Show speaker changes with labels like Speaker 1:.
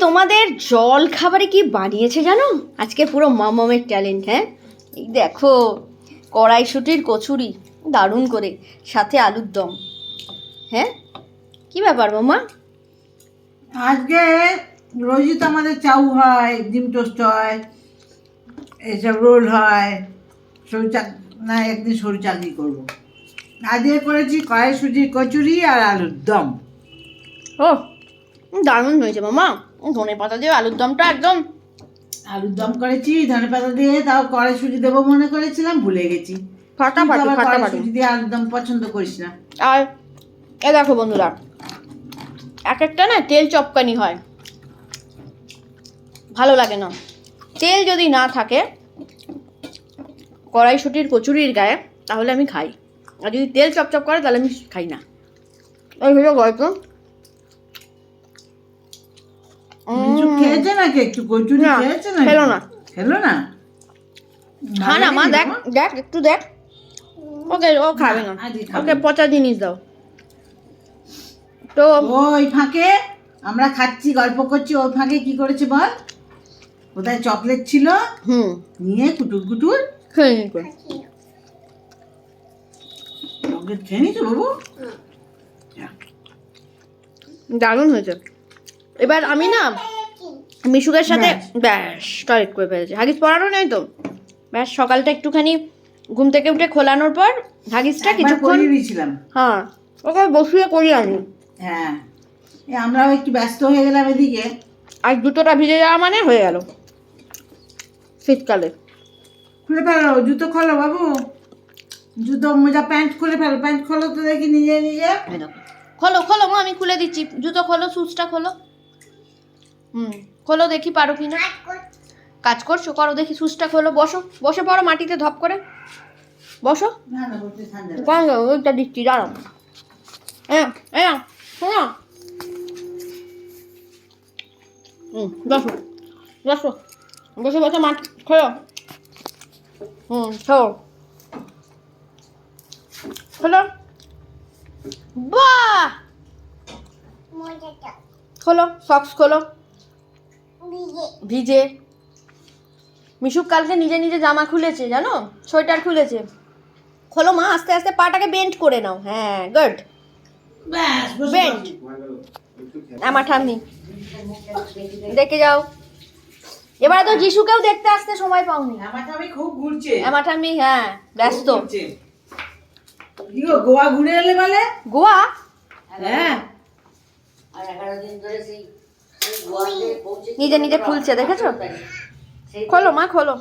Speaker 1: তোমাদের জল খাবারে কি বানিয়েছে জানো? আজকে পুরো মামামের ট্যালেন্ট। হ্যাঁ, এই দেখো কড়াইশুঁটির কচুরি, দারুণ করে, সাথে আলুর দম। হ্যাঁ, কি ব্যাপার মামা?
Speaker 2: আজকে রোজই তো আমাদের চাউ হয়, ডিম টোস্ট হয়, এসব রোল হয়, সরু চাক না একদিন সরু চাকরি করবো। আজকে করেছি কড়াইশুঁটির কচুরি আর আলুর দম।
Speaker 1: ও, দারুণ হয়েছে মামা। ধনে পাতা দিয়ে আলুর দমটা একদম।
Speaker 2: আলুর দম করেছি ধনেপাতা দিয়ে, তাও কড়াইশুঁটি দেবো মনে করেছিলাম, ভুলে গেছি।
Speaker 1: ফাটাফাটি
Speaker 2: তুই তো আবার
Speaker 1: ফাটাফাটি।
Speaker 2: কড়াইশুঁটি দিয়ে আলুর দম পছন্দ করিস না।
Speaker 1: আর এ দেখো বন্ধুরা, এক একটা না তেল চপকানি হয়, ভালো লাগে না। তেল যদি না থাকে কড়াইশুঁটির কচুরির গায়ে, তাহলে আমি খাই। আর যদি তেল চপচপ করে তাহলে আমি খাই না। এই হলো গল্প।
Speaker 2: কিছু খেয়েছে নাকি? একটু কচুরি
Speaker 1: না,
Speaker 2: খেয়েছে না?
Speaker 1: খেলো না।
Speaker 2: খেলো না?
Speaker 1: খা না মা, দেখ দেখ একটু দেখ। ওকে, ও খাবে না,
Speaker 2: আজকে খাবে
Speaker 1: ওকে
Speaker 2: না।
Speaker 1: পচা জিনিস দাও। তো
Speaker 2: ওই ফাঁকে আমরা খাচ্ছি, গল্প করছি, ওই ফাঁকে কি করেছে বল? কোথায় চকলেট ছিল, নিয়ে কুটুর কুটুর
Speaker 1: খেয়ে নিতে।
Speaker 2: চকলেট খেয়ে নিয়েছো বাবু?
Speaker 1: দারুণ হয়েছে। এবার আমি না মিশুকের সাথে ব্যাস টয়লেট করে ফেলেছি। হাগিস পরানো নেই তো, ব্যাস সকালটা একটুখানি ঘুম থেকে উঠে খোলানোর পর হাগিসটা কিছুক্ষণ,
Speaker 2: করিয়ে দিয়েছিলাম।
Speaker 1: হ্যাঁ ওকে বসিয়ে করিয়ে আনি।
Speaker 2: হ্যাঁ, আমরাও একটু ব্যস্ত হয়ে গেলাম এদিকে।
Speaker 1: আর জুতোটা ভিজে যাওয়া মানে হয়ে গেল শীতকালে।
Speaker 2: খুলে ফেলো জুতো, খোলো বাবু, জুতো মোজা প্যান্ট খুলে ফেলো, প্যান্ট খোলো তো দেখি নিজে নিজে।
Speaker 1: খোলো খোলো মা, আমি খুলে দিচ্ছি। জুতো খোলো, সুচটা খোলো। খোলো দেখি পারো কি না। কাজ করছো, করো দেখি। সুচটা খোলো, বসো, বসে পড়ো মাটিতে ধপ করে বসো।
Speaker 2: না না, বলতে ঠান্ডা লাগে।
Speaker 1: কোন ওইটা দিচ্ছি, দাঁড়াও। শোনো, বসো বসো বসে বসে মাটি খোলো। খোলো খোলো। বাহ, খোলো সক্স খোলো। ভিজে। মিশুক কালকে নিজে নিজে জামা খুলেছে জানো, সোয়েটার খুলেছে। খোলো মা, আস্তে আস্তে পাটাকে বেন্ড করে নাও। হ্যাঁ, গুড।
Speaker 2: ব্যাস, বসে
Speaker 1: বেন্ড।
Speaker 2: পড়ো।
Speaker 1: আমার ঠাম্মি দেখে যাও। এবারে তো যিশুকেও দেখতে আসতে সময় পাওনি।
Speaker 2: আমারটা আমি খুব ঘুরছে।
Speaker 1: আমার ঠাম্মি হ্যাঁ ব্যস্ত।
Speaker 2: খুব ঘুরছে। কি গো, গোয়া ঘুরে এলে বলে?
Speaker 1: গোয়া?
Speaker 2: হ্যাঁ,
Speaker 1: নিজে নিজে খুলছে, দেখেছো? খোলো মা খোলো।